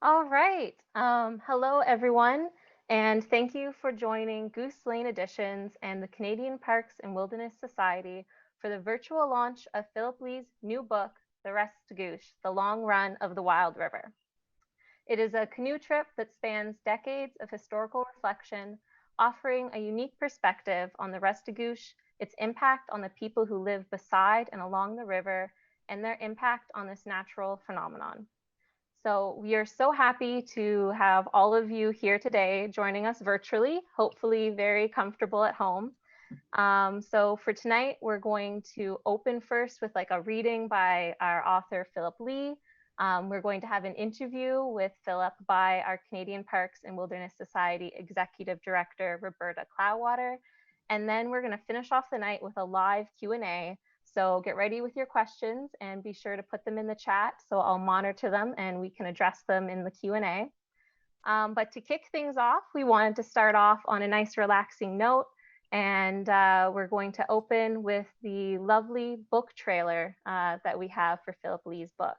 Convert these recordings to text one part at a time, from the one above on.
All right. Hello, everyone, and thank you for joining Goose Lane Editions and the Canadian Parks and Wilderness Society for the virtual launch of Phillip Lee's new book, The Restigouche, The Long Run of the Wild River. It is a canoe trip that spans decades of historical reflection, offering a unique perspective on the Restigouche, its impact on the people who live beside and along the river, and their impact on this natural phenomenon. So we are so happy to have all of you here today joining us virtually, hopefully very comfortable at home. So for tonight, we're going to open first with like a reading by our author, Phillip Lee. We're going to have an interview with Phillip by our Canadian Parks and Wilderness Society Executive Director, Roberta Clowwater. And then we're going to finish off the night with a live Q&A. So get ready with your questions and be sure to put them in the chat so I'll monitor them and we can address them in the Q&A. But to kick things off, we wanted to start off on a nice relaxing note. And we're going to open with the lovely book trailer that we have for Phillip Lee's book.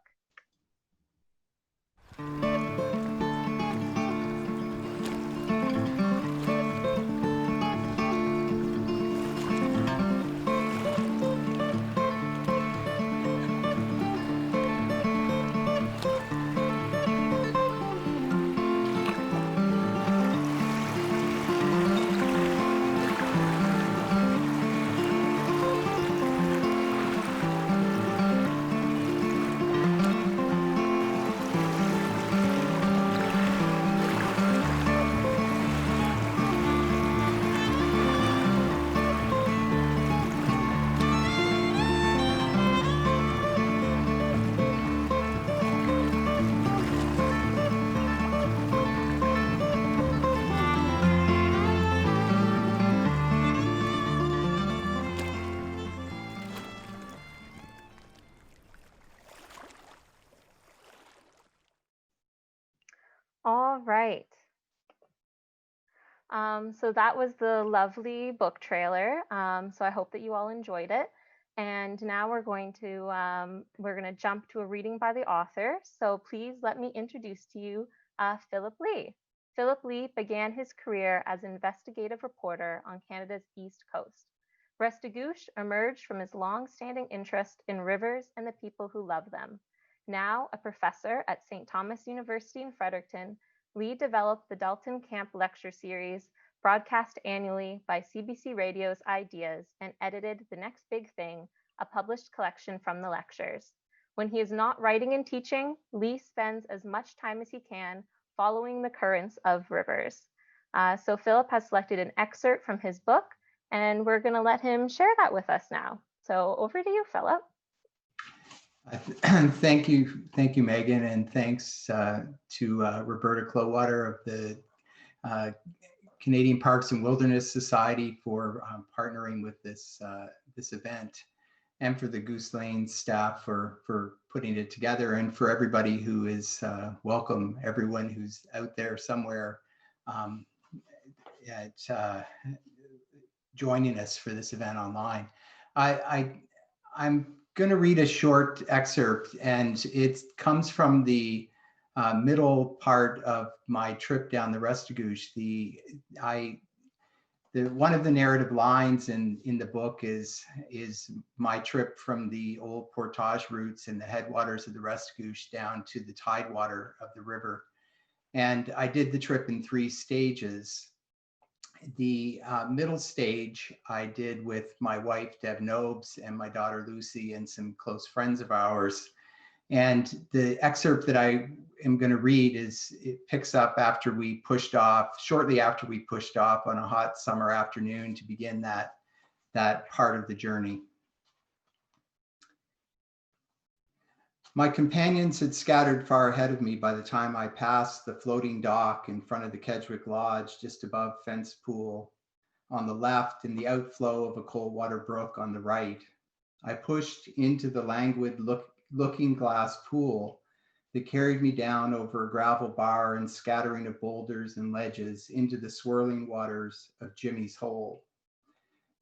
All right. So that was the lovely book trailer. So I hope that you all enjoyed it. And now we're going to jump to a reading by the author. So please let me introduce to you Phillip Lee. Phillip Lee began his career as an investigative reporter on Canada's East Coast. Restigouche emerged from his long-standing interest in rivers and the people who love them. Now a professor at St. Thomas University in Fredericton, Lee developed the Dalton Camp Lecture Series, broadcast annually by CBC Radio's Ideas, and edited The Next Big Thing, a published collection from the lectures. When he is not writing and teaching, Lee spends as much time as he can following the currents of rivers. So Phillip has selected an excerpt from his book, and we're going to let him share that with us now. So over to you, Phillip. Thank you, Megan, and thanks to Roberta Clowwater of the Canadian Parks and Wilderness Society for partnering with this event, and for the Goose Lane staff for putting it together, and for everybody who is welcome, everyone who's out there somewhere joining us for this event online. I'm going to read a short excerpt, and it comes from the middle part of my trip down the Restigouche. One of the narrative lines in the book is my trip from the old portage routes in the headwaters of the Restigouche down to the tidewater of the river. And I did the trip in 3 stages. The middle stage I did with my wife, Deb Nobes, and my daughter, Lucy, and some close friends of ours. And the excerpt that I am going to read it picks up shortly after we pushed off on a hot summer afternoon to begin that part of the journey. My companions had scattered far ahead of me by the time I passed the floating dock in front of the Kedgwick Lodge, just above Fence Pool on the left and the outflow of a cold water brook on the right. I pushed into the languid looking glass pool that carried me down over a gravel bar and scattering of boulders and ledges into the swirling waters of Jimmy's Hole.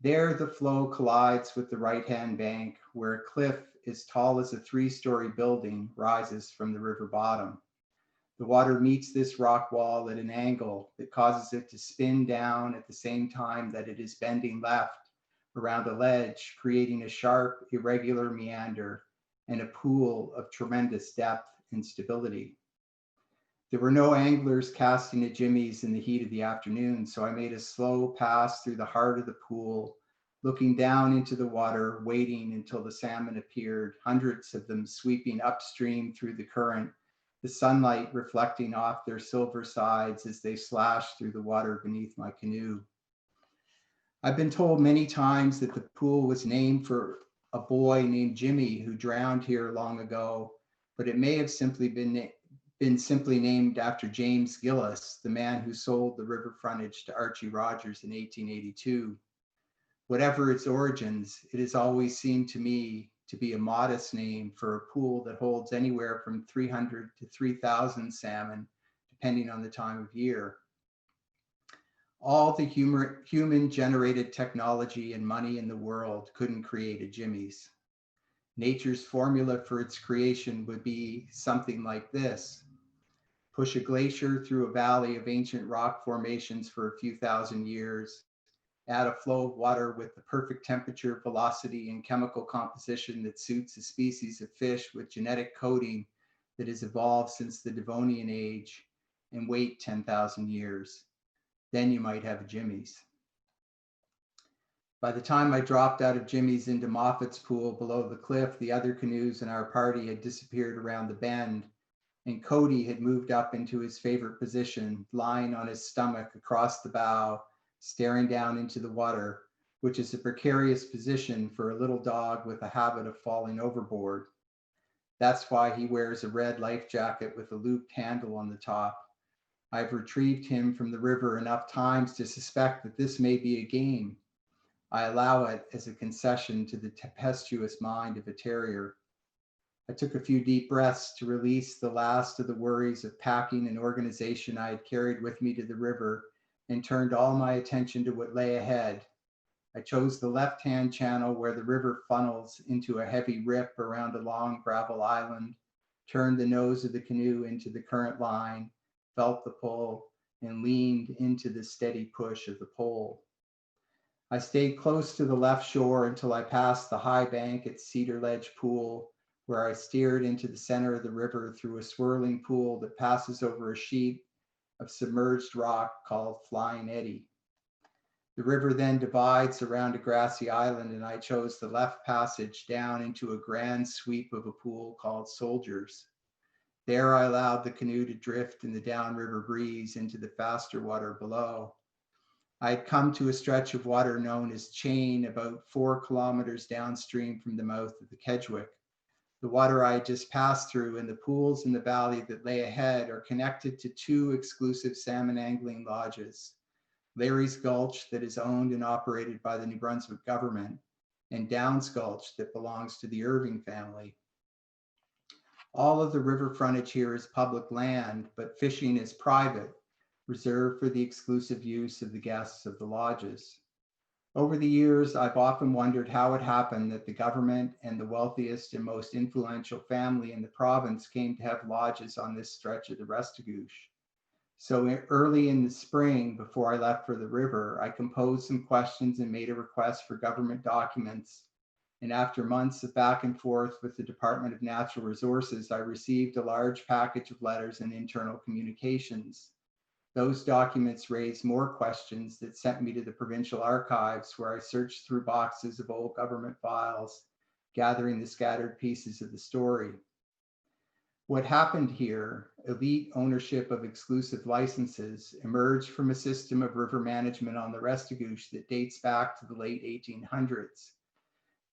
There the flow collides with the right-hand bank, where a cliff as tall as a 3-story building rises from the river bottom. The water meets this rock wall at an angle that causes it to spin down at the same time that it is bending left around a ledge, creating a sharp, irregular meander and a pool of tremendous depth and stability. There were no anglers casting at jimmies in the heat of the afternoon, so I made a slow pass through the heart of the pool, looking down into the water, waiting until the salmon appeared, hundreds of them sweeping upstream through the current, the sunlight reflecting off their silver sides as they slashed through the water beneath my canoe. I've been told many times that the pool was named for a boy named Jimmy who drowned here long ago, but it may have simply been simply named after James Gillis, the man who sold the river frontage to Archie Rogers in 1882. Whatever its origins, it has always seemed to me to be a modest name for a pool that holds anywhere from 300 to 3,000 salmon, depending on the time of year. All the human-generated technology and money in the world couldn't create a Jimmy's. Nature's formula for its creation would be something like this. Push a glacier through a valley of ancient rock formations for a few thousand years, add a flow of water with the perfect temperature, velocity, and chemical composition that suits a species of fish with genetic coding that has evolved since the Devonian age, and wait 10,000 years. Then you might have a Jimmy's. By the time I dropped out of Jimmy's into Moffat's pool below the cliff, the other canoes in our party had disappeared around the bend, and Cody had moved up into his favorite position, lying on his stomach across the bow, staring down into the water, which is a precarious position for a little dog with a habit of falling overboard. That's why he wears a red life jacket with a looped handle on the top. I've retrieved him from the river enough times to suspect that this may be a game. I allow it as a concession to the tempestuous mind of a terrier. I took a few deep breaths to release the last of the worries of packing and organization I had carried with me to the river and turned all my attention to what lay ahead. I chose the left-hand channel where the river funnels into a heavy rip around a long gravel island, turned the nose of the canoe into the current line, felt the pull, and leaned into the steady push of the pole. I stayed close to the left shore until I passed the high bank at Cedar Ledge Pool, where I steered into the center of the river through a swirling pool that passes over a sheet of submerged rock called Flying Eddy. The river then divides around a grassy island, and I chose the left passage down into a grand sweep of a pool called Soldiers. There I allowed the canoe to drift in the downriver breeze into the faster water below. I had come to a stretch of water known as Chain, about 4 kilometers downstream from the mouth of the Kedgwick. The water I had just passed through and the pools in the valley that lay ahead are connected to 2 exclusive salmon angling lodges, Larry's Gulch, that is owned and operated by the New Brunswick government, and Downs Gulch, that belongs to the Irving family. All of the river frontage here is public land, but fishing is private, reserved for the exclusive use of the guests of the lodges. Over the years, I've often wondered how it happened that the government and the wealthiest and most influential family in the province came to have lodges on this stretch of the Restigouche. So early in the spring, before I left for the river, I composed some questions and made a request for government documents. And after months of back and forth with the Department of Natural Resources, I received a large package of letters and internal communications. Those documents raised more questions that sent me to the provincial archives, where I searched through boxes of old government files, gathering the scattered pieces of the story. What happened here, elite ownership of exclusive licenses, emerged from a system of river management on the Restigouche that dates back to the late 1800s.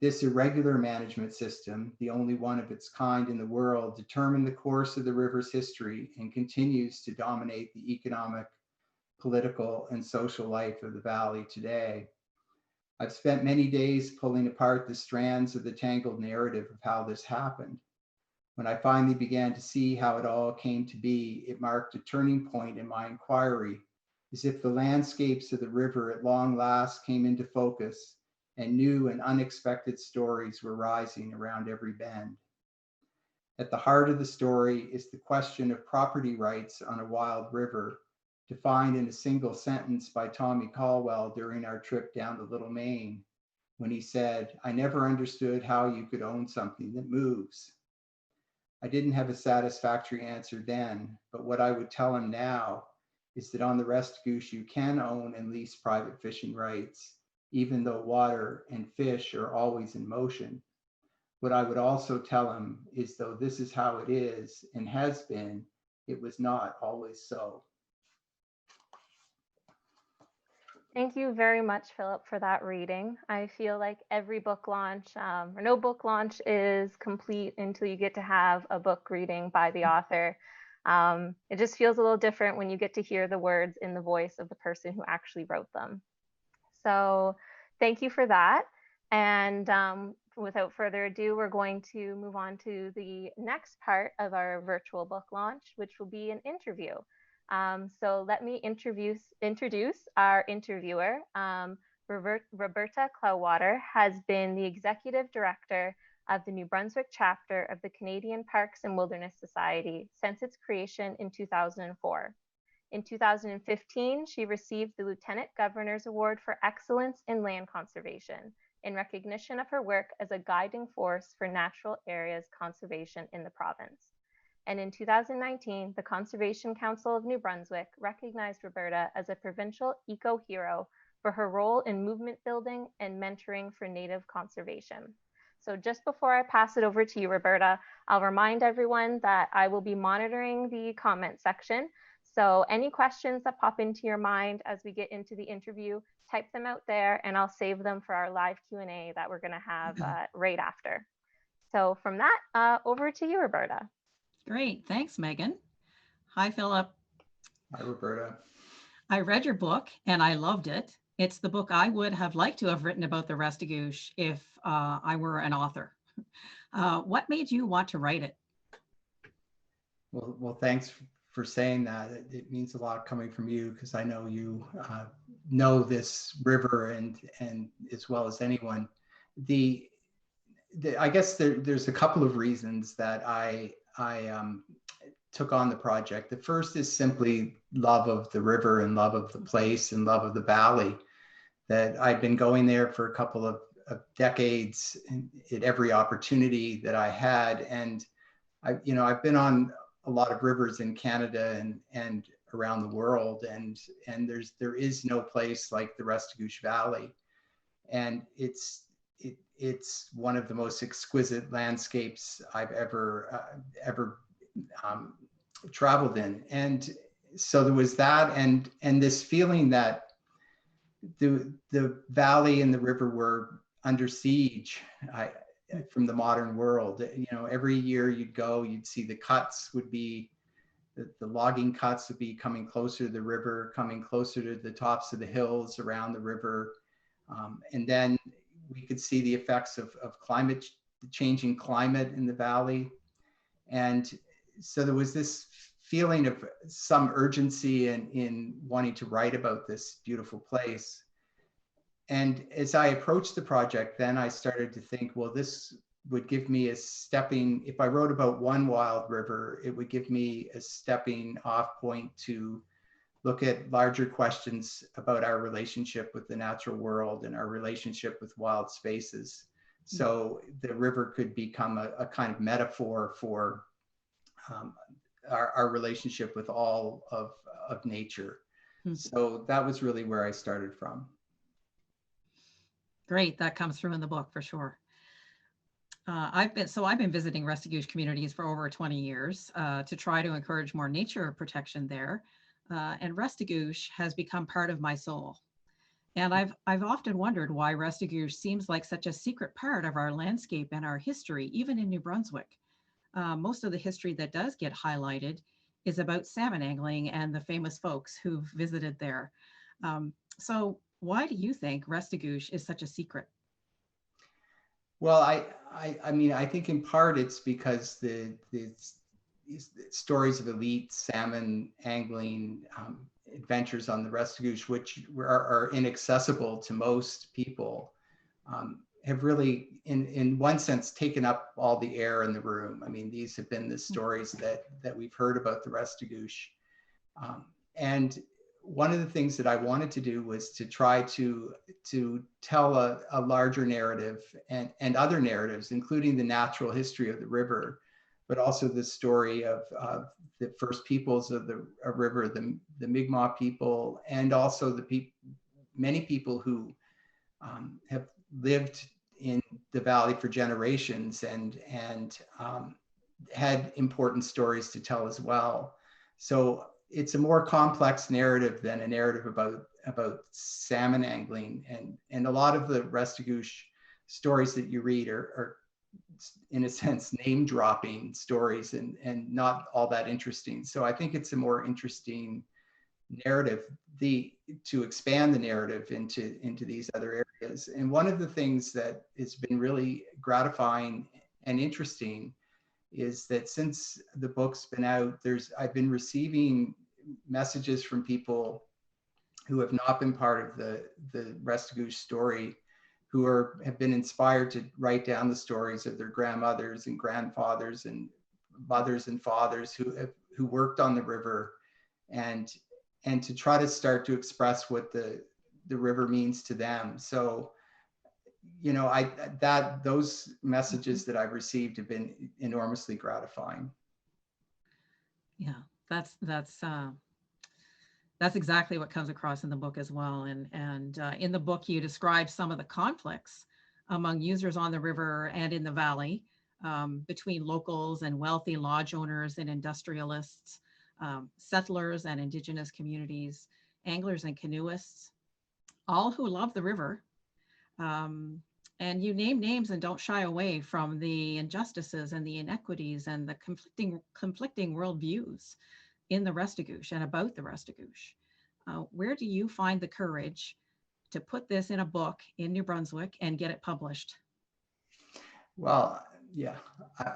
This irregular management system, the only one of its kind in the world, determined the course of the river's history and continues to dominate the economic, political, and social life of the valley today. I've spent many days pulling apart the strands of the tangled narrative of how this happened. When I finally began to see how it all came to be, it marked a turning point in my inquiry, as if the landscapes of the river at long last came into focus and new and unexpected stories were rising around every bend. At the heart of the story is the question of property rights on a wild river, defined in a single sentence by Tommy Caldwell during our trip down the Little Main, when he said, "I never understood how you could own something that moves." I didn't have a satisfactory answer then, but what I would tell him now is that on the Restigouche, you can own and lease private fishing rights, even though water and fish are always in motion. What I would also tell him is, though this is how it is and has been, it was not always so. Thank you very much, Philip, for that reading. I feel like every book launch, or no book launch, is complete until you get to have a book reading by the author. It just feels a little different when you get to hear the words in the voice of the person who actually wrote them. So thank you for that. And without further ado, we're going to move on to the next part of our virtual book launch, which will be an interview. So let me introduce our interviewer. Roberta Clowater has been the executive director of the New Brunswick chapter of the Canadian Parks and Wilderness Society since its creation in 2004. In 2015, she received the Lieutenant Governor's Award for Excellence in Land Conservation in recognition of her work as a guiding force for natural areas conservation in the province. And in 2019, the Conservation Council of New Brunswick recognized Roberta as a provincial eco-hero for her role in movement building and mentoring for Native conservation. So just before I pass it over to you, Roberta, I'll remind everyone that I will be monitoring the comment section. So any questions that pop into your mind as we get into the interview, type them out there and I'll save them for our live Q&A that we're gonna have right after. So from that, over to you, Roberta. Great. Thanks, Megan. Hi, Philip. Hi, Roberta. I read your book and I loved it. It's the book I would have liked to have written about the Restigouche if I were an author. What made you want to write it? Well, thanks for saying that. It means a lot coming from you, because I know you know this river and as well as anyone. I guess there's a couple of reasons that I took on the project. The first is simply love of the river and love of the place and love of the valley. That I've been going there for a couple of decades at every opportunity that I had, and I've been on a lot of rivers in Canada and around the world, and there is no place like the Restigouche Valley, and it's one of the most exquisite landscapes I've ever traveled in. And so there was that, and this feeling that the valley and the river were under siege from the modern world. Every year you'd see the cuts would be, the logging cuts would be coming closer to the river, coming closer to the tops of the hills around the river. And then we could see the effects of climate, the changing climate in the valley. And so there was this feeling of some urgency in wanting to write about this beautiful place. And as I approached the project, then I started to think, well, this would give me if I wrote about one wild river, it would give me a stepping off point to look at larger questions about our relationship with the natural world and our relationship with wild spaces. So the river could become a kind of metaphor for our relationship with all of nature. So that was really where I started from. Great. That comes through in the book for sure. I've been visiting Restigouche communities for over 20 years to try to encourage more nature protection there. And Restigouche has become part of my soul. And I've often wondered why Restigouche seems like such a secret part of our landscape and our history, even in New Brunswick. Most of the history that does get highlighted is about salmon angling and the famous folks who've visited there. So why do you think Restigouche is such a secret? Well, I think in part it's because the stories of elite salmon angling adventures on the Restigouche, which are inaccessible to most people, have really, in one sense, taken up all the air in the room. I mean, these have been the stories that we've heard about the Restigouche. And one of the things that I wanted to do was to try to tell a larger narrative and other narratives, including the natural history of the river, but also the story of the first peoples of the river, the Mi'kmaq people, and also many people who have lived in the valley for generations and had important stories to tell as well. So it's a more complex narrative than a narrative about salmon angling, and a lot of the Restigouche stories that you read are in a sense name dropping stories and not all that interesting. So I think it's a more interesting narrative to expand the narrative into these other areas. And one of the things that has been really gratifying and interesting is that since the book's been out, I've been receiving messages from people who have not been part of the Restigouche story, who have been inspired to write down the stories of their grandmothers and grandfathers and mothers and fathers who worked on the river, and to try to start to express what the river means to them. So, you know, those messages that I've received have been enormously gratifying. Yeah, that's exactly what comes across in the book as well. And in the book, you describe some of the conflicts among users on the river and in the valley, between locals and wealthy lodge owners and industrialists, settlers and indigenous communities, anglers and canoeists, all who love the river. Um, and you name names and don't shy away from the injustices and the inequities and the conflicting worldviews in the Restigouche and about the Restigouche. Where do you find the courage to put this in a book in New Brunswick and get it published? Well, yeah,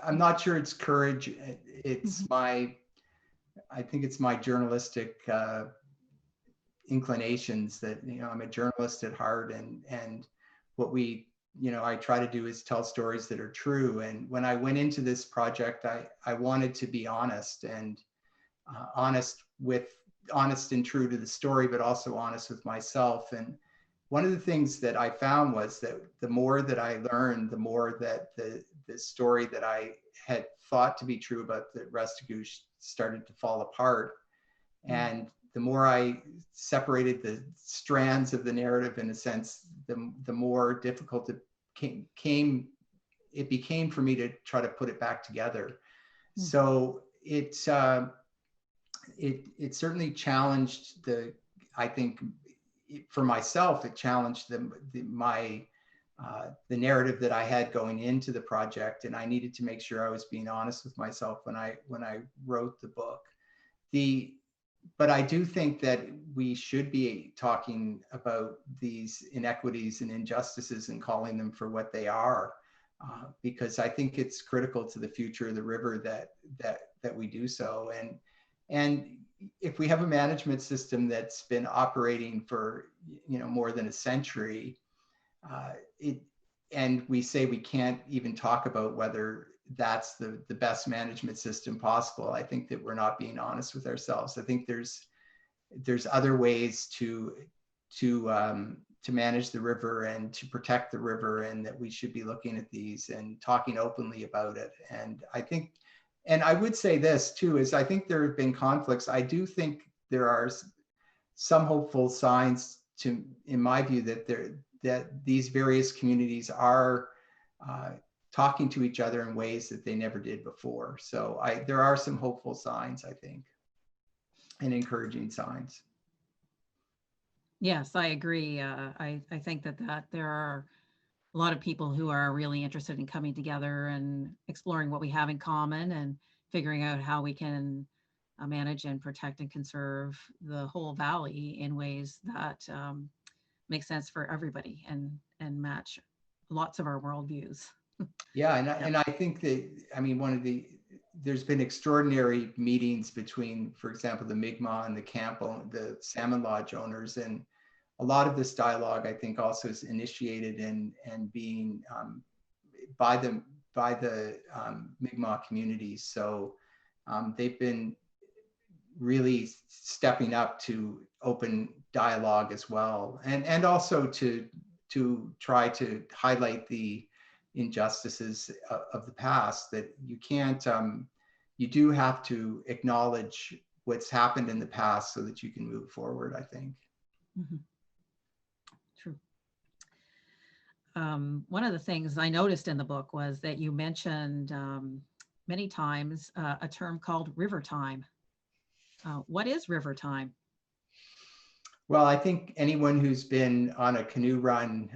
I'm not sure it's courage. It's I think it's my journalistic inclinations that, you know, I'm a journalist at heart, and what I try to do is tell stories that are true. And when I went into this project, I wanted to be honest, and honest and true to the story, but also honest with myself. And one of the things that I found was that the more that I learned, the more that the story that I had thought to be true about the Restigouche started to fall apart. And the more I separated the strands of the narrative, in a sense, the more difficult it became for me to try to put it back together. So it certainly challenged I think for myself, it challenged the narrative that I had going into the project, and I needed to make sure I was being honest with myself when I wrote the book. But I do think that we should be talking about these inequities and injustices and calling them for what they are, because I think it's critical to the future of the river that we do so. And if we have a management system that's been operating for, you know, more than a century, and we say we can't even talk about whether that's the best management system possible, I think that we're not being honest with ourselves. I think there's other ways to manage the river and to protect the river, and that we should be looking at these and talking openly about it. And I think, and I would say this too, is I think there have been conflicts. I do think there are some hopeful signs, in my view, that these various communities are talking to each other in ways that they never did before. So there are some hopeful signs, I think, and encouraging signs. Yes, I agree. I think that there are a lot of people who are really interested in coming together and exploring what we have in common and figuring out how we can manage and protect and conserve the whole valley in ways that make sense for everybody and match lots of our worldviews. Yeah, and I think that, I mean, there's been extraordinary meetings between, for example, the Mi'kmaq and the salmon lodge owners, and a lot of this dialogue, I think, also is initiated and being by the Mi'kmaq communities. So they've been really stepping up to open dialogue as well, and also to try to highlight the injustices of the past, that you can't, you do have to acknowledge what's happened in the past so that you can move forward, I think. Mm-hmm. True. One of the things I noticed in the book was that you mentioned many times a term called river time. What is river time? Well, I think anyone who's been on a canoe run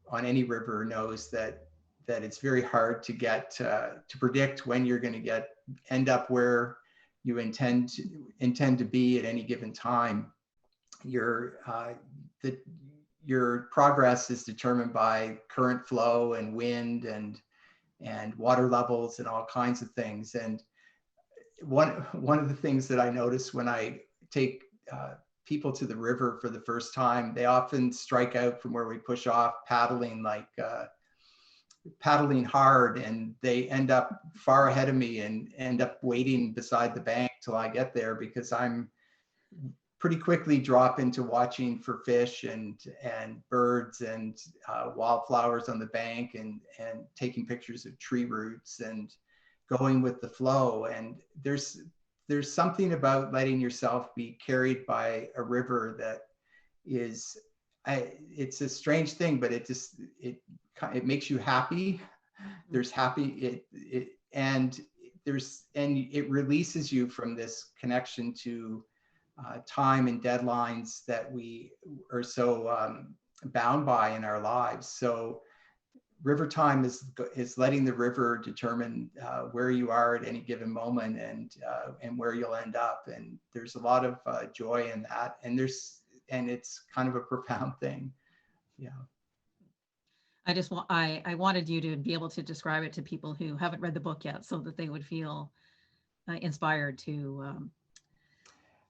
on any river knows that it's very hard to get to predict when you're going to end up where you intend to be at any given time. Your progress is determined by current flow and wind and water levels and all kinds of things. And one of the things that I notice when I take people to the river for the first time, they often strike out from where we push off, paddling hard, and they end up far ahead of me and end up waiting beside the bank till I get there, because I'm pretty quickly drop into watching for fish and birds and wildflowers on the bank, and taking pictures of tree roots and going with the flow. And there's something about letting yourself be carried by a river that is, it's a strange thing, but it makes you happy. There's happy, and it releases you from this connection to time and deadlines that we are so bound by in our lives. So river time is letting the river determine where you are at any given moment, and where you'll end up. And there's a lot of joy in that, and it's kind of a profound thing. Yeah. I wanted you to be able to describe it to people who haven't read the book yet, so that they would feel inspired to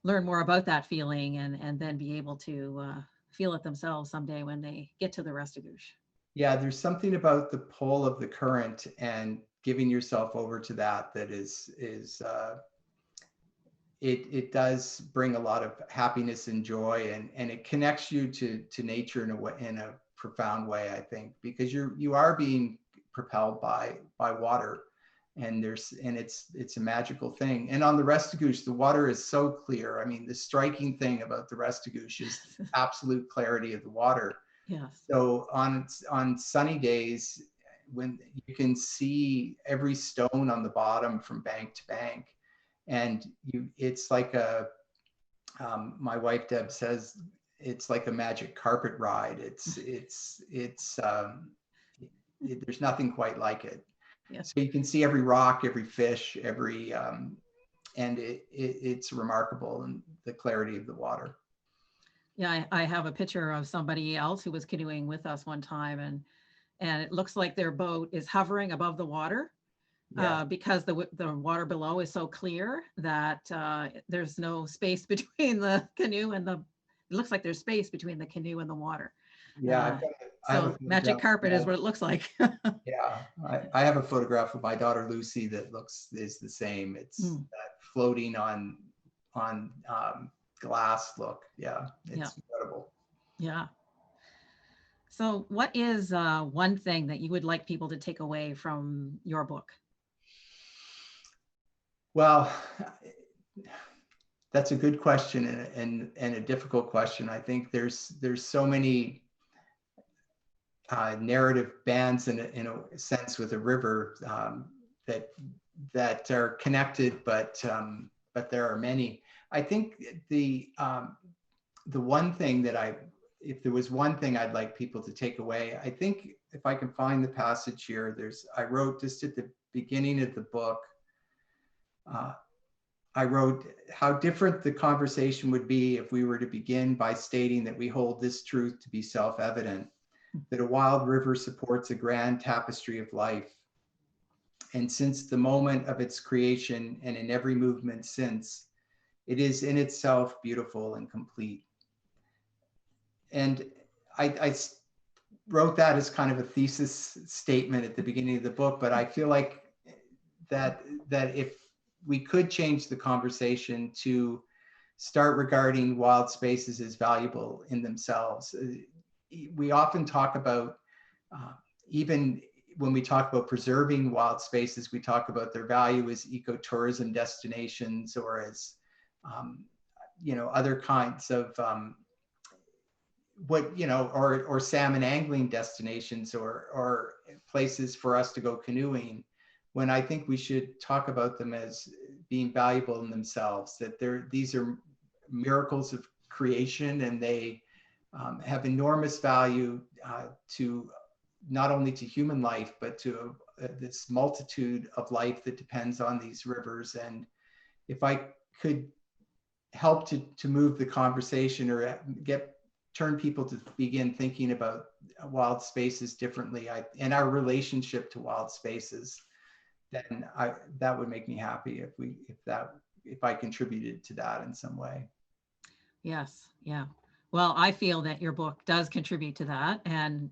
learn more about that feeling, and then be able to feel it themselves someday when they get to the Restigouche. Yeah, there's something about the pull of the current and giving yourself over to that is it does bring a lot of happiness and joy, and it connects you to nature in a profound way, I think, because you are being propelled by water, and it's a magical thing. And on the Restigouche, the water is so clear. I mean, the striking thing about the Restigouche is the absolute clarity of the water. Yes. So on sunny days, when you can see every stone on the bottom from bank to bank, and it's like my wife Deb says, it's like a magic carpet ride. There's nothing quite like it. Yeah. So you can see every rock, every fish, and it's remarkable, and the clarity of the water. Yeah, I have a picture of somebody else who was canoeing with us one time, and it looks like their boat is hovering above the water. Yeah. Because the water below is so clear that there's no space between the canoe and it looks like there's space between the canoe and the water. Yeah. So magic carpet is what it looks like. Yeah, I have a photograph of my daughter Lucy that is the same. It's that floating on glass look. Yeah, it's incredible. Yeah. So what is one thing that you would like people to take away from your book? Well, that's a good question, and a difficult question. I think there's so many narrative bands in a sense with a river that are connected, but there are many. I think the one thing if there was one thing I'd like people to take away, I think if I can find the passage here, I wrote just at the beginning of the book, I wrote how different the conversation would be if we were to begin by stating that we hold this truth to be self-evident, that a wild river supports a grand tapestry of life. And since the moment of its creation and in every movement since, it is in itself beautiful and complete. and I wrote that as kind of a thesis statement at the beginning of the book, but I feel like that if we could change the conversation to start regarding wild spaces as valuable in themselves. We often talk about, even when we talk about preserving wild spaces, we talk about their value as ecotourism destinations or as, other kinds of or salmon angling destinations or places for us to go canoeing, when I think we should talk about them as being valuable in themselves, that these are miracles of creation, and they have enormous value to not only to human life, but to this multitude of life that depends on these rivers. And if I could help to move the conversation or turn people to begin thinking about wild spaces differently, and our relationship to wild spaces, then that would make me happy if I contributed to that in some way. Yes, yeah. Well, I feel that your book does contribute to that and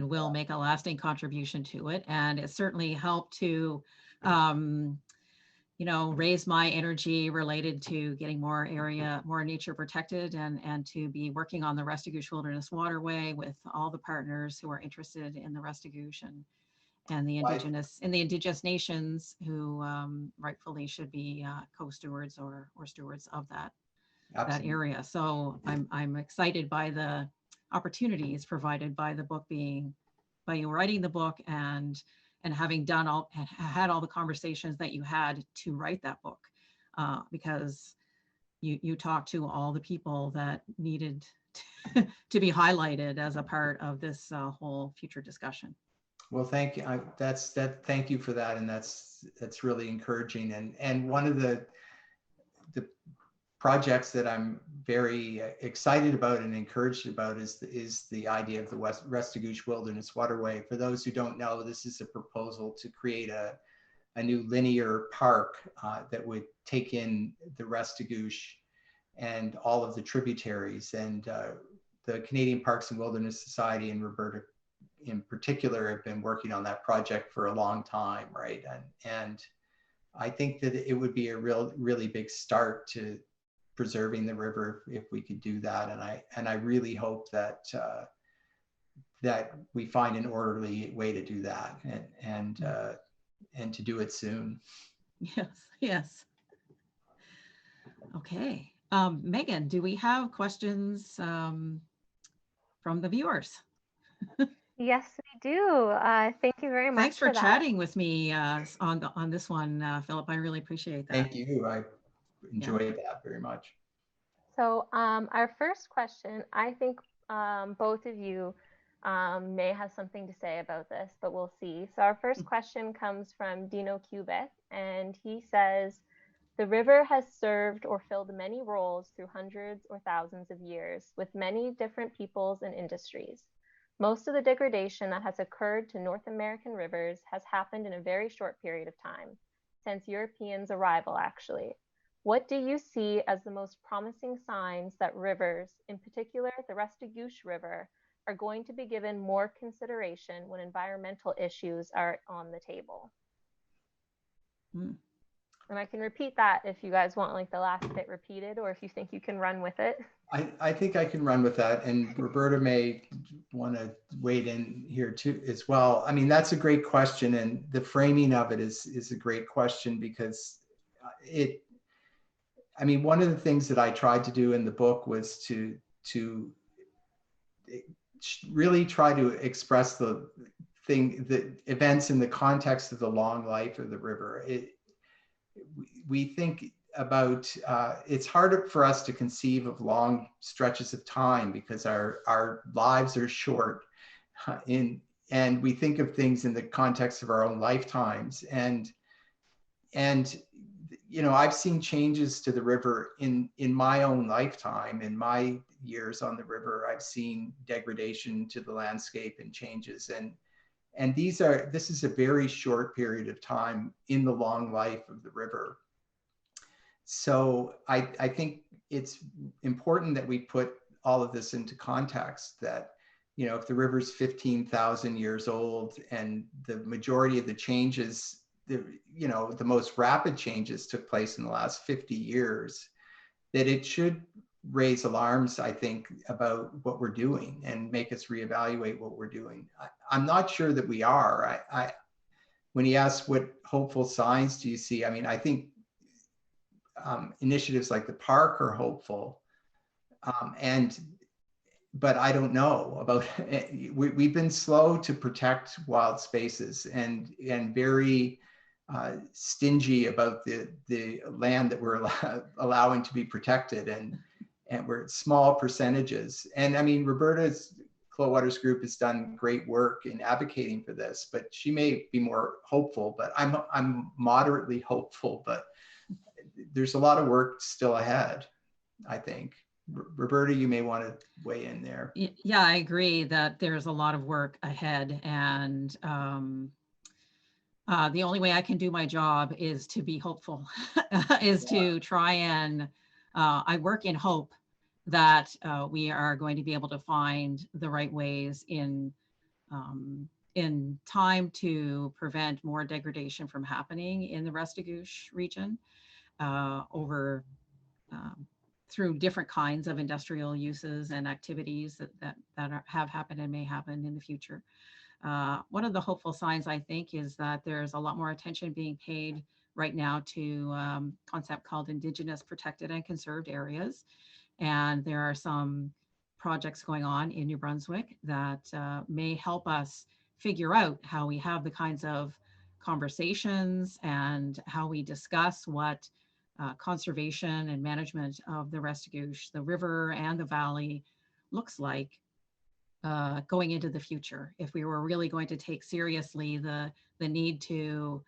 will make a lasting contribution to it. And it certainly helped to raise my energy related to getting more nature protected, and to be working on the Restigouche Wilderness Waterway with all the partners who are interested in the Restigouche and the indigenous nations who rightfully should be co-stewards or stewards of that area. So I'm excited by the opportunities provided by the book by you writing the book and having had all the conversations that you had to write that book, because you talked to all the people that needed to be highlighted as a part of this whole future discussion. Well, thank you. Thank you for that, and that's really encouraging. And one of the projects that I'm very excited about and encouraged about is the idea of the Restigouche Wilderness Waterway. For those who don't know, this is a proposal to create a new linear park that would take in the Restigouche and all of the tributaries. And the Canadian Parks and Wilderness Society and Roberta in particular have been working on that project for a long time, right? And I think that it would be a really big start to preserving the river if we could do that. And I really hope that that we find an orderly way to do that, and to do it soon. Yes. Okay. Megan, do we have questions from the viewers? Yes, we do. Thank you very much. Thanks for chatting with me on this one, Philip. I really appreciate that. Thank you. I enjoyed that very much. So our first question, I think both of you may have something to say about this, but we'll see. So our first question comes from Dino Kubek, and he says, the river has served or filled many roles through hundreds or thousands of years with many different peoples and industries. Most of the degradation that has occurred to North American rivers has happened in a very short period of time, since Europeans' arrival actually. What do you see as the most promising signs that rivers, in particular the Restigouche River, are going to be given more consideration when environmental issues are on the table? And I can repeat that if you guys want like the last bit repeated, or if you think you can run with it. I think I can run with that, and Roberta may want to wade in here too as well. I mean, that's a great question, and the framing of it is a great question, because one of the things that I tried to do in the book was to really try to express the events in the context of the long life of the river. We think about, it's harder for us to conceive of long stretches of time because our lives are short, and we think of things in the context of our own lifetimes. And I've seen changes to the river in my own lifetime. In my years on the river, I've seen degradation to the landscape and changes. And this is a very short period of time in the long life of the river. So I think it's important that we put all of this into context, that, you know, if the river's 15,000 years old and the majority of the changes, you know, the most rapid changes took place in the last 50 years, that it should raise alarms, I think, about what we're doing and make us reevaluate what we're doing. I'm not sure that we are. When he asked what hopeful signs do you see, I mean, I think initiatives like the park are hopeful, but I don't know about. We've been slow to protect wild spaces and very stingy about the land that we're allowing to be protected, and we're small percentages. And I mean, Roberta's Clotewaters group has done great work in advocating for this, but she may be more hopeful. But I'm moderately hopeful, but there's a lot of work still ahead, I think. Roberta, you may want to weigh in there. Yeah, I agree that there's a lot of work ahead, and the only way I can do my job is to be hopeful, is to try and I work in hope that we are going to be able to find the right ways in time to prevent more degradation from happening in the Restigouche region through different kinds of industrial uses and activities that have happened and may happen in the future. One of the hopeful signs, I think, is that there's a lot more attention being paid right now to a concept called Indigenous Protected and Conserved Areas. And there are some projects going on in New Brunswick that may help us figure out how we have the kinds of conversations and how we discuss what conservation and management of the Restigouche, the river and the valley looks like going into the future. If we were really going to take seriously the need to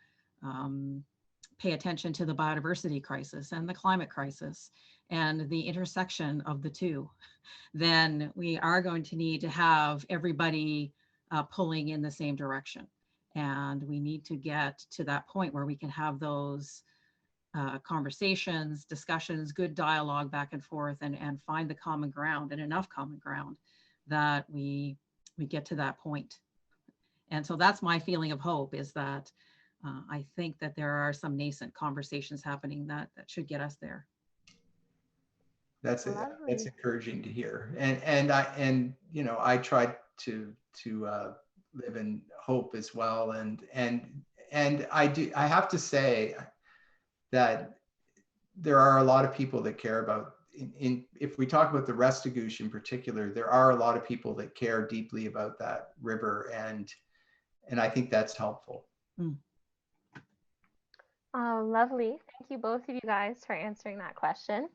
pay attention to the biodiversity crisis and the climate crisis and the intersection of the two, then we are going to need to have everybody pulling in the same direction. And we need to get to that point where we can have those conversations, discussions, good dialogue back and forth, and find the common ground, and enough common ground that we get to that point. And so that's my feeling of hope, is that I think that there are some nascent conversations happening that should get us there. That's encouraging to hear. And you know, I tried to live in hope as well. And I have to say that there are a lot of people that care about, if we talk about the Restigouche in particular, there are a lot of people that care deeply about that river, and I think that's helpful. Oh, lovely. Thank you, both of you guys, for answering that question.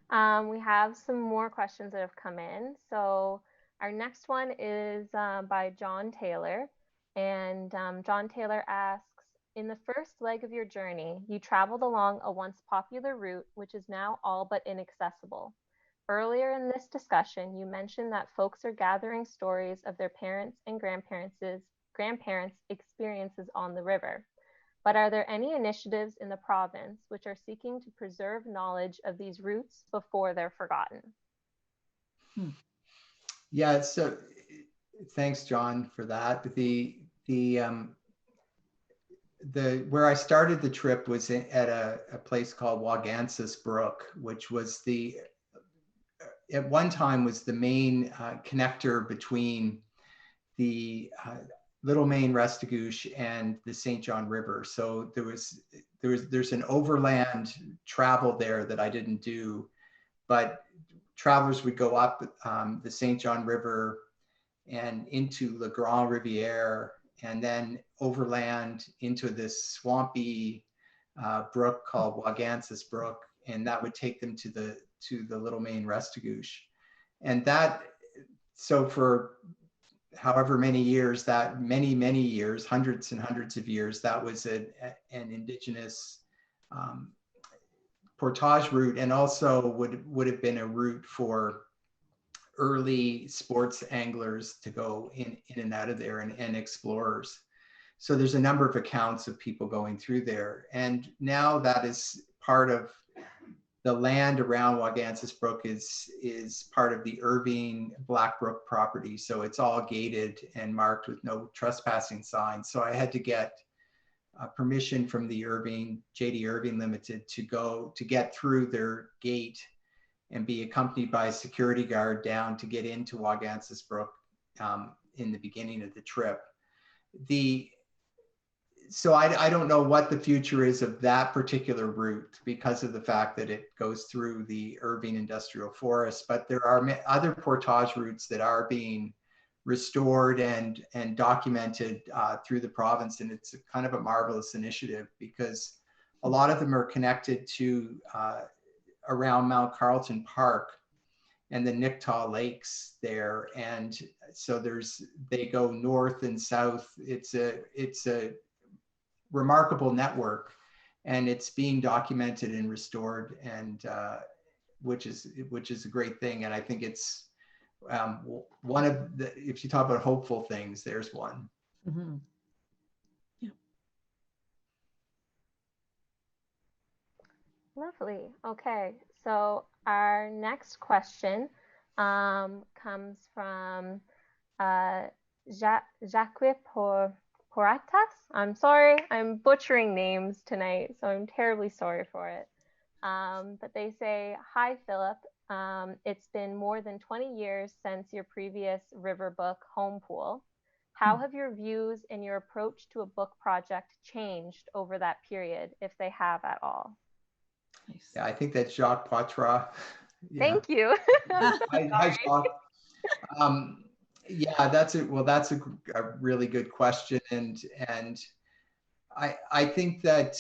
We have some more questions that have come in. So our next one is by John Taylor. And John Taylor asks, in the first leg of your journey, you traveled along a once popular route, which is now all but inaccessible. Earlier in this discussion, you mentioned that folks are gathering stories of their parents and grandparents' experiences on the river. But are there any initiatives in the province which are seeking to preserve knowledge of these routes before they're forgotten? Yeah, so thanks, John, for that. Where I started the trip was at a place called Wagansis Brook, which was at one time was the main connector between the Little Main Restigouche and the St. John River. So there's an overland travel there that I didn't do, but travelers would go up the St. John River and into Le Grand Riviere, and then overland into this swampy brook called Wagansis Brook, and that would take them to the Little Main Restigouche. And so for however many years, many years, hundreds and hundreds of years, that was an Indigenous portage route, and also would have been a route for early sports anglers to go in and out of there, and explorers. So there's a number of accounts of people going through there. And now that is part of the land around Waugansis Brook is part of the Irving Blackbrook property. So it's all gated and marked with no trespassing signs. So I had to get permission from the JD Irving Limited to get through their gate and be accompanied by a security guard down to get into Waugansis Brook in the beginning of the trip. So I don't know what the future is of that particular route because of the fact that it goes through the Irving Industrial Forest, but there are other portage routes that are being restored and documented through the province. And it's kind of a marvelous initiative because a lot of them are connected to around Mount Carlton Park and the Nictaw Lakes there. And so they go north and south. It's a remarkable network, and it's being documented and restored, and which is a great thing. And I think it's one of the, if you talk about hopeful things, there's one. Mm-hmm. Yeah. Lovely. Okay, so our next question comes from Jacques Poratas. I'm sorry, I'm butchering names tonight, so I'm terribly sorry for it. But they say, "Hi, Philip. It's been more than 20 years since your previous river book, Home Pool. How have your views and your approach to a book project changed over that period, if they have at all?" Nice. Yeah, I think that's Jacques Poitras. Yeah. Thank you. Hi, Jacques. Yeah, that's it. Well, that's a really good question, and I think that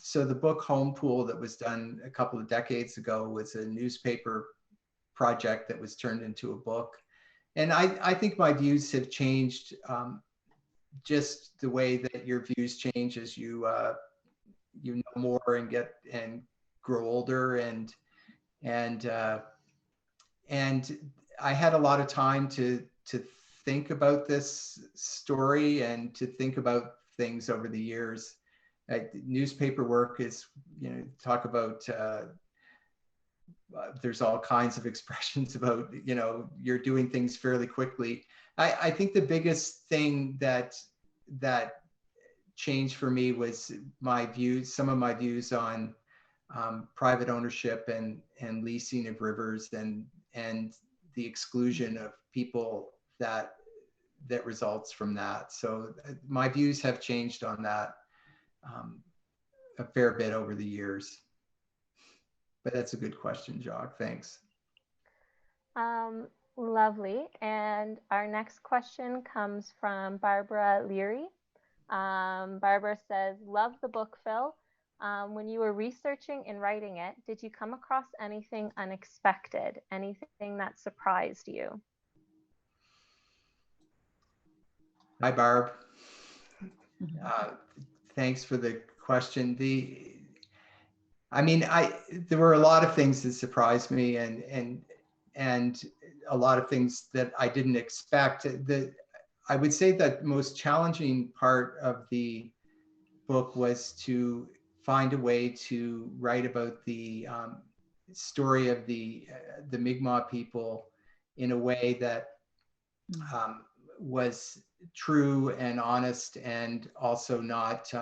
so the book Home Pool that was done a couple of decades ago was a newspaper project that was turned into a book, and I think my views have changed just the way that your views change as you know more and grow older, and I had a lot of time to think about this story and to think about things over the years. Newspaper work is, talk about there's all kinds of expressions about, you're doing things fairly quickly. I think the biggest thing that changed for me was some of my views on private ownership and leasing of rivers and the exclusion of people that results from that. So my views have changed on that a fair bit over the years. But that's a good question, Jacques. Thanks. Lovely. And our next question comes from Barbara Leary. Barbara says, "Love the book, Phil. When you were researching and writing it, did you come across anything unexpected, anything that surprised you?" Hi, Barb. Thanks for the question. There were a lot of things that surprised me, and a lot of things that I didn't expect. I would say that the most challenging part of the book was to find a way to write about the story of the Mi'kmaq people in a way that was true and honest, and also not.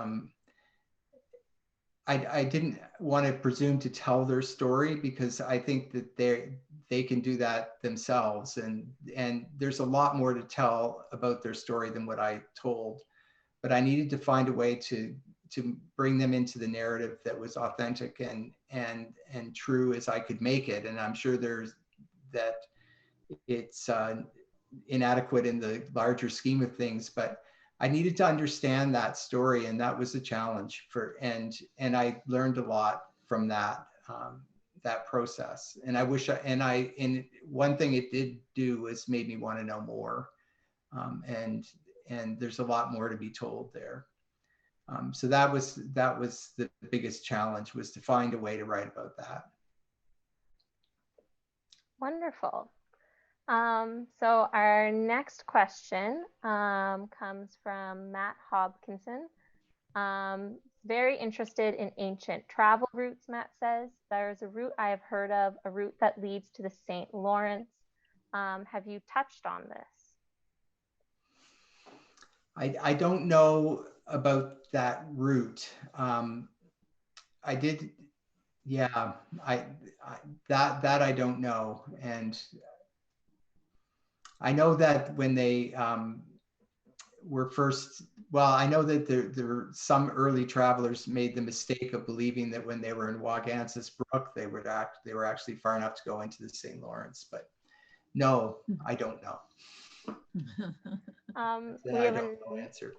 I didn't want to presume to tell their story because I think that they can do that themselves, and there's a lot more to tell about their story than what I told. But I needed to find a way to bring them into the narrative that was authentic and true as I could make it. And I'm sure that it's inadequate in the larger scheme of things, but I needed to understand that story, and that was a challenge and I learned a lot from that process. And one thing it did do was made me want to know more, and there's a lot more to be told there. So that was the biggest challenge, was to find a way to write about that. Wonderful. So our next question comes from Matt Hopkinson. very interested in ancient travel routes, Matt says. There's a route I have heard of, a route that leads to the St. Lawrence. Have you touched on this? I don't know about that route. I did, yeah, I that I don't know. And I know that when they were first, well, I know that there were some early travelers made the mistake of believing that when they were in Waugansis Brook, they were actually far enough to go into the St. Lawrence. But no, I don't know. We have don't know answer.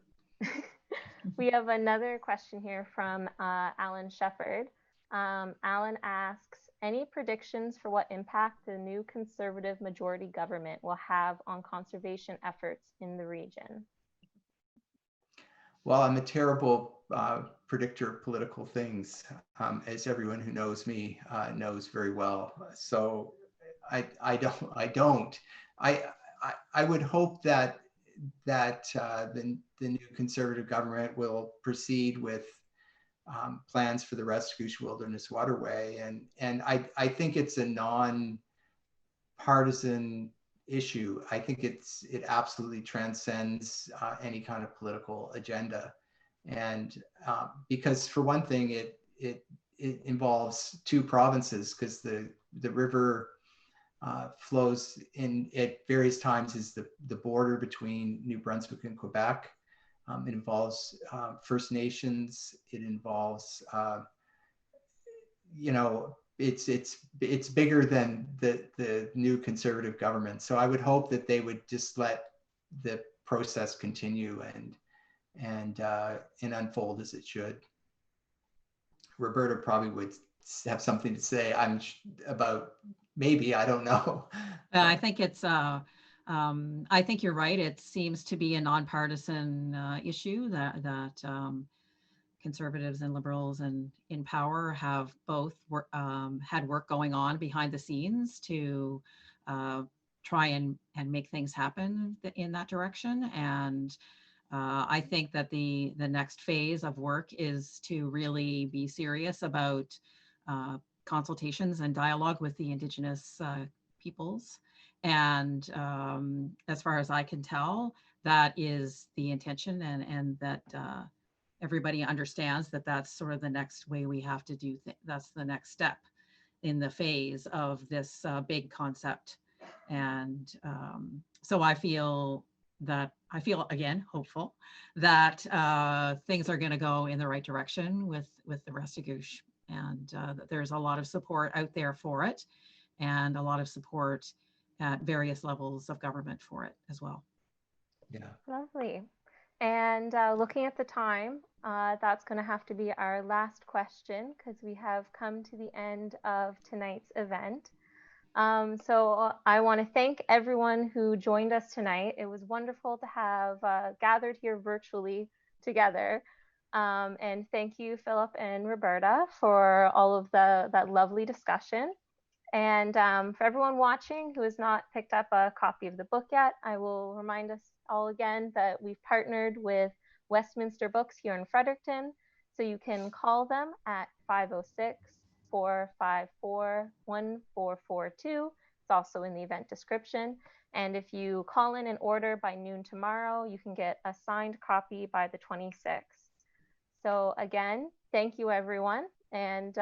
we have another question here from Alan Shepard. Alan asks, any predictions for what impact the new Conservative majority government will have on conservation efforts in the region? Well, I'm a terrible predictor of political things, as everyone who knows me knows very well. So I don't. I would hope that the new Conservative government will proceed with plans for the Restigouche Wilderness Waterway, and I think it's a non-partisan issue. I think it absolutely transcends any kind of political agenda, and because for one thing, it involves two provinces, because the river flows in at various times is the border between New Brunswick and Quebec. It involves First Nations. It involves, it's bigger than the new Conservative government. So I would hope that they would just let the process continue and unfold as it should. Roberta probably would have something to say. About maybe, I don't know. I think it's. I think you're right. It seems to be a nonpartisan issue that Conservatives and Liberals and in power have both had work going on behind the scenes to try and make things happen in that direction. And I think that the next phase of work is to really be serious about consultations and dialogue with the Indigenous peoples. And as far as I can tell, that is the intention, and that everybody understands that that's sort of the next way we have to do that's the next step in the phase of this big concept. And so I feel again hopeful that things are going to go in the right direction with the Restigouche, and that there's a lot of support out there for it, and a lot of support at various levels of government for it as well. Yeah. Lovely. And looking at the time, that's going to have to be our last question, because we have come to the end of tonight's event. So I want to thank everyone who joined us tonight. It was wonderful to have gathered here virtually together. And thank you, Philip and Roberta, for all of that lovely discussion. And for everyone watching who has not picked up a copy of the book yet, I will remind us all again that we've partnered with Westminster Books here in Fredericton. So you can call them at 506-454-1442. It's also in the event description. And if you call in and order by noon tomorrow, you can get a signed copy by the 26th. So again, thank you, everyone. And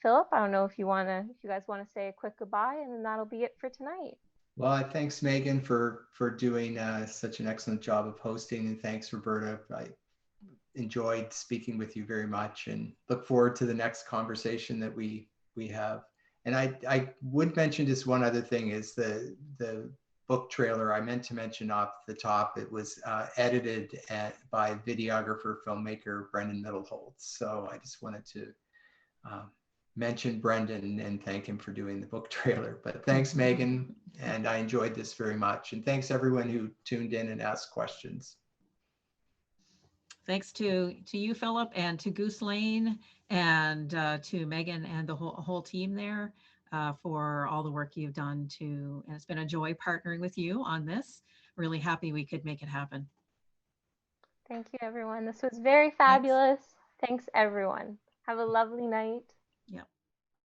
Philip, I don't know if you guys want to say a quick goodbye, and then that'll be it for tonight. Well, thanks, Megan, for doing such an excellent job of hosting, and thanks, Roberta. I enjoyed speaking with you very much, and look forward to the next conversation that we have. And I would mention just one other thing is the book trailer. I meant to mention off the top, it was edited by videographer, filmmaker Brendan Middleholtz. So I just wanted to mention Brendan and thank him for doing the book trailer. But thanks, Megan, and I enjoyed this very much. And thanks everyone who tuned in and asked questions. Thanks to you, Philip, and to Goose Lane, and to Megan and the whole team there for all the work you've done and it's been a joy partnering with you on this. Really happy we could make it happen. Thank you, everyone. This was very fabulous. Thanks. Thanks, everyone. Have a lovely night. Yeah.